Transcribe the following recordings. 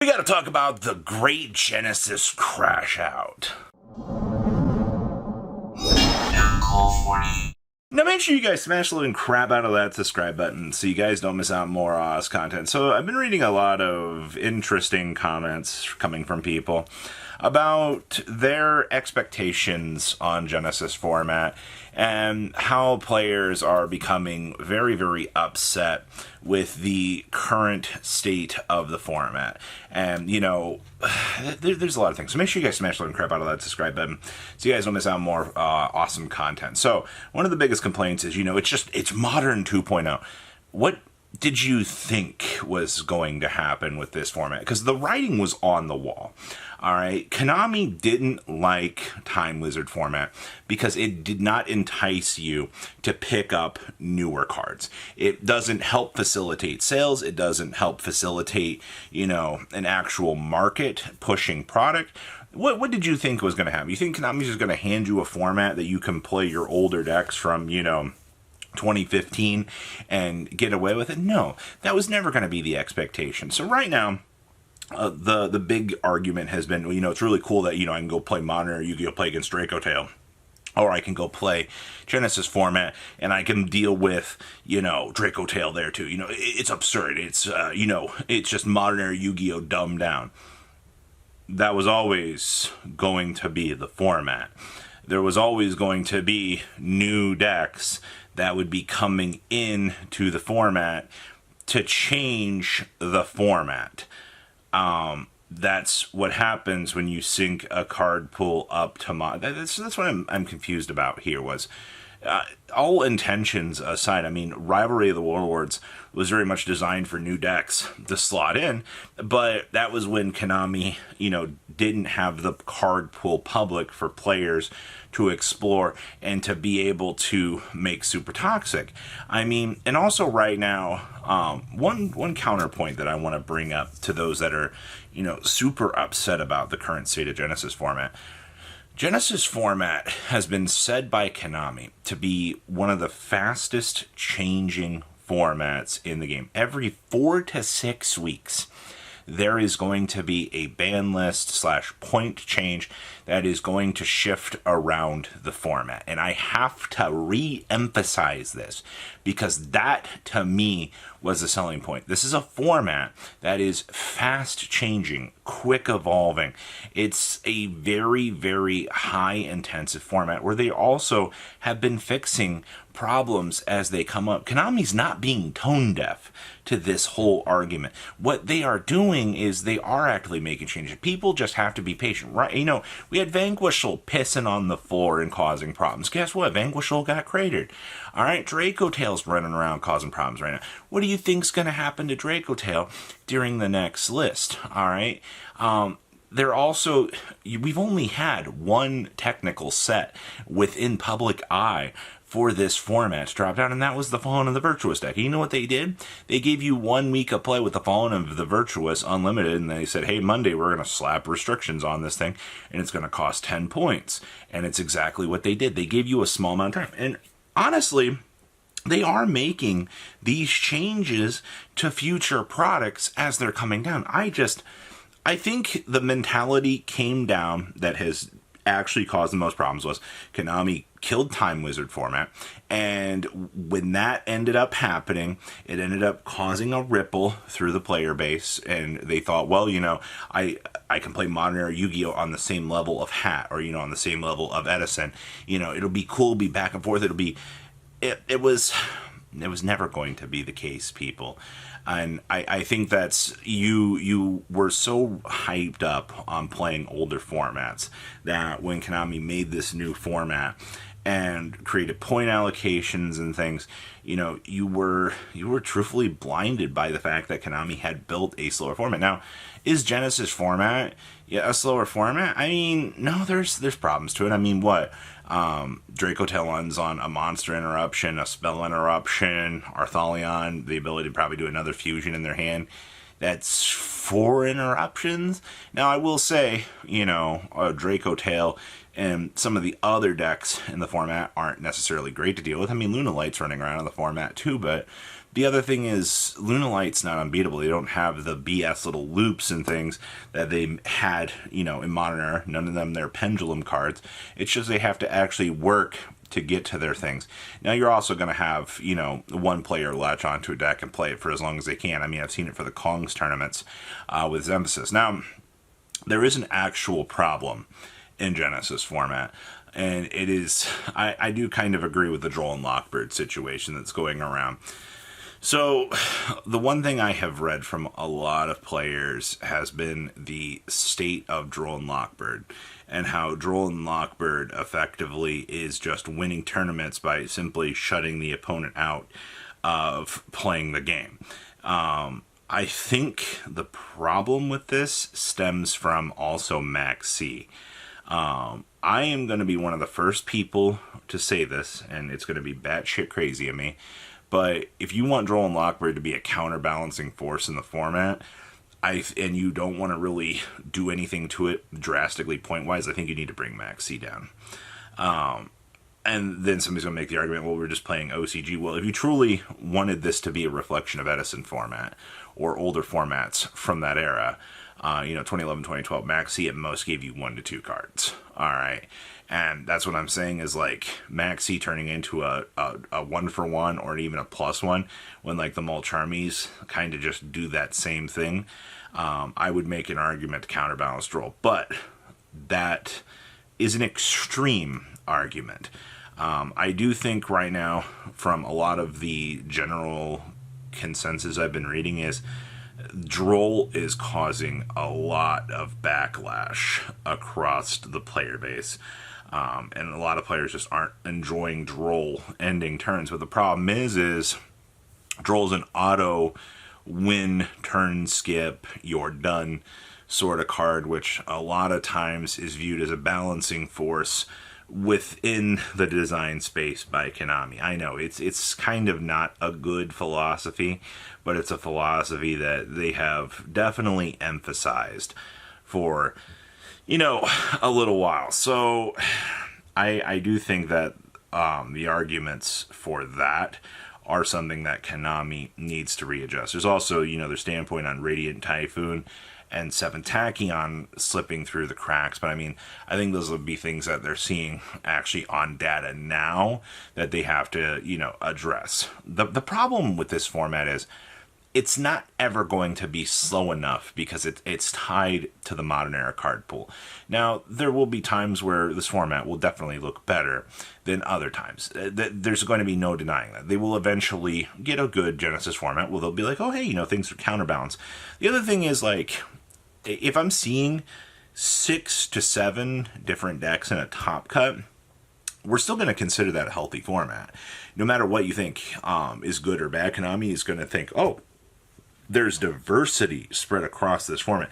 We gotta talk about the great Genesys Crashout. Now make sure you guys smash the living crap out of that subscribe button so you guys don't miss out on more content. So I've been reading a lot of interesting comments coming from people about their expectations on Genesys format and how players are becoming very, very upset with the current state of the format. And, you know, there's a lot of things. So make sure you guys smash the crap out of that subscribe button so you guys don't miss out on more awesome content. So one of the biggest complaints is, it's modern 2.0. What did you think was going to happen with this format? Because the writing was on the wall. All right, Konami didn't like Time Wizard format because it did not entice you to pick up newer cards. It doesn't help facilitate sales. It doesn't help facilitate, an actual market pushing product. What did you think was going to happen? You think Konami's just going to hand you a format that you can play your older decks from, 2015 and get away with it? No, that was never going to be the expectation. So right now, the big argument has been, it's really cool that, I can go play Modern or Yu-Gi-Oh! Play against Draco Tail. Or I can go play Genesys format and I can deal with, Draco Tail there too. It's absurd. It's, it's just Modern or Yu-Gi-Oh! Dumbed down. That was always going to be the format. There was always going to be new decks that would be coming into the format to change the format. That's what happens when you sync a card pool up to mod. That's what I'm confused about here was, all intentions aside, Rivalry of the Warlords was very much designed for new decks to slot in, but that was when Konami, didn't have the card pool public for players to explore and to be able to make Super Toxic. And also right now, one counterpoint that I want to bring up to those that are, super upset about the current state of Genesys format. Genesys format has been said by Konami to be one of the fastest changing formats in the game. Every 4 to 6 weeks, there is going to be a ban list / point change that is going to shift around the format. And I have to re-emphasize this because that, to me, was the selling point. This is a format that is fast changing, quick evolving. It's a very, very high intensive format where they also have been fixing problems as they come up. Konami's not being tone deaf to this whole argument. What they are doing is they are actually making changes. People just have to be patient, right? We had Vanquishal pissing on the floor and causing problems. Guess what? Vanquishal got cratered. All right, Draco Tail's running around causing problems right now. What do you think's going to happen to Draco Tail during the next list? All right. We've only had one technical set within public eye for this format to drop down, and that was the Fallen of the Virtuous deck. And you know what they did? They gave you 1 week of play with the Fallen of the Virtuous Unlimited, and they said, hey, Monday we're going to slap restrictions on this thing, and it's going to cost 10 points. And it's exactly what they did. They gave you a small amount of time. And honestly, they are making these changes to future products as they're coming down. I think the mentality came down that has actually caused the most problems was Konami killed Time Wizard format, and when that ended up happening, it ended up causing a ripple through the player base, and they thought, well, I can play Modern or Yu-Gi-Oh! On the same level of Hat, or on the same level of Edison. It'll be cool, be back and forth. It was never going to be the case, people. And I think that's, you were so hyped up on playing older formats that when Konami made this new format and created point allocations and things, you were truthfully blinded by the fact that Konami had built a slower format. Now, is Genesys format a slower format? No, there's problems to it. What? Draco Tail runs on a monster interruption, a spell interruption, Arthalion, the ability to probably do another fusion in their hand. That's 4 interruptions. Now, I will say, Draco Tail and some of the other decks in the format aren't necessarily great to deal with. Luna Light's running around in the format too, but The other thing is Lunalight's not unbeatable. They don't have the BS little loops and things that they had, in Modern Era. None of them, they're pendulum cards. It's just they have to actually work to get to their things. Now, you're also going to have, one player latch onto a deck and play it for as long as they can. I mean, I've seen it for the Kong's tournaments with Genesys. Now, there is an actual problem in Genesys format. And it is, I do kind of agree with the Droll and Lockbird situation that's going around. So, the one thing I have read from a lot of players has been the state of Droll and Lockbird, and how Droll and Lockbird effectively is just winning tournaments by simply shutting the opponent out of playing the game. I think the problem with this stems from also Max C. I am going to be one of the first people to say this, and it's going to be batshit crazy of me, but if you want Droll and Lockbird to be a counterbalancing force in the format, and you don't want to really do anything to it drastically point-wise, I think you need to bring Max C down. And then somebody's going to make the argument, well, we're just playing OCG. Well, if you truly wanted this to be a reflection of Edison format, or older formats from that era, 2011, 2012, Max C at most gave you 1 to 2 cards. All right. And that's what I'm saying is like Max C turning into a 1-for-1 or even a +1 when like the Mulch Armies kind of just do that same thing. I would make an argument to counterbalance Droll, but that is an extreme argument. I do think right now, from a lot of the general consensus I've been reading, is Droll is causing a lot of backlash across the player base. And a lot of players just aren't enjoying Droll ending turns. But the problem is Droll's an auto win, turn skip, you're done sort of card, which a lot of times is viewed as a balancing force within the design space by Konami. I know it's kind of not a good philosophy, but it's a philosophy that they have definitely emphasized for a little while. So I do think that the arguments for that are something that Konami needs to readjust. There's also their standpoint on Radiant Typhoon and 7 Tachyon slipping through the cracks. But I mean, I think those would be things that they're seeing actually on data now that they have to, address. The problem with this format is it's not ever going to be slow enough because it's tied to the Modern Era card pool. Now, there will be times where this format will definitely look better than other times. There's going to be no denying that. They will eventually get a good Genesys format where they'll be like, oh, hey, things are counterbalanced. The other thing is, like, if I'm seeing 6 to 7 different decks in a top cut, we're still going to consider that a healthy format. No matter what you think is good or bad, Konami is going to think, oh, there's diversity spread across this format.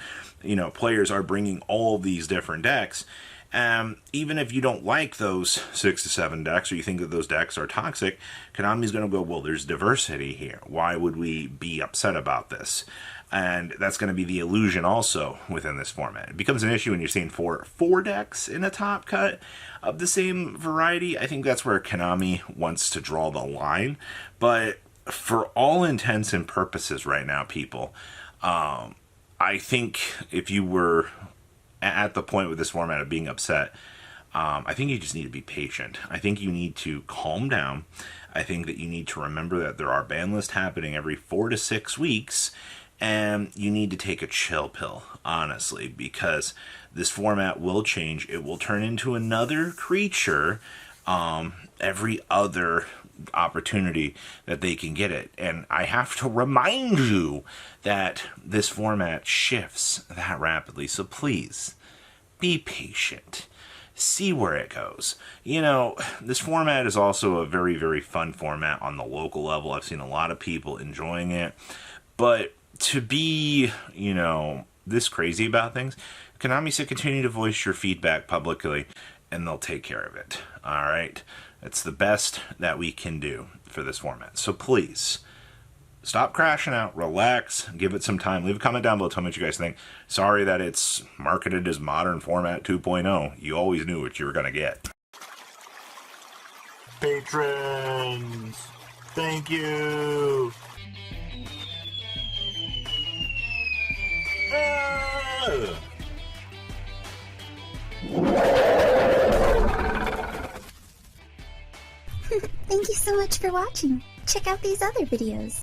Players are bringing all these different decks. Even if you don't like those 6 to 7 decks, or you think that those decks are toxic, Konami's going to go, well, there's diversity here. Why would we be upset about this? And that's going to be the illusion also within this format. It becomes an issue when you're seeing four decks in a top cut of the same variety. I think that's where Konami wants to draw the line. But for all intents and purposes right now, people, I think if you were at the point with this format of being upset, I think you just need to be patient. I think you need to calm down. I think that you need to remember that there are ban lists happening every 4 to 6 weeks, and you need to take a chill pill, honestly, because this format will change. It will turn into another creature every other opportunity that they can get it. And I have to remind you that this format shifts that rapidly. So please, be patient. See where it goes. This format is also a very, very fun format on the local level. I've seen a lot of people enjoying it. But to be, this crazy about things, Konami said continue to voice your feedback publicly, and they'll take care of it. All right? It's the best that we can do for this format. So please, stop crashing out, relax, give it some time. Leave a comment down below, tell me what you guys think. Sorry that it's marketed as Modern Format 2.0. You always knew what you were going to get. Patrons! Thank you. Thank you so much for watching. Check out these other videos.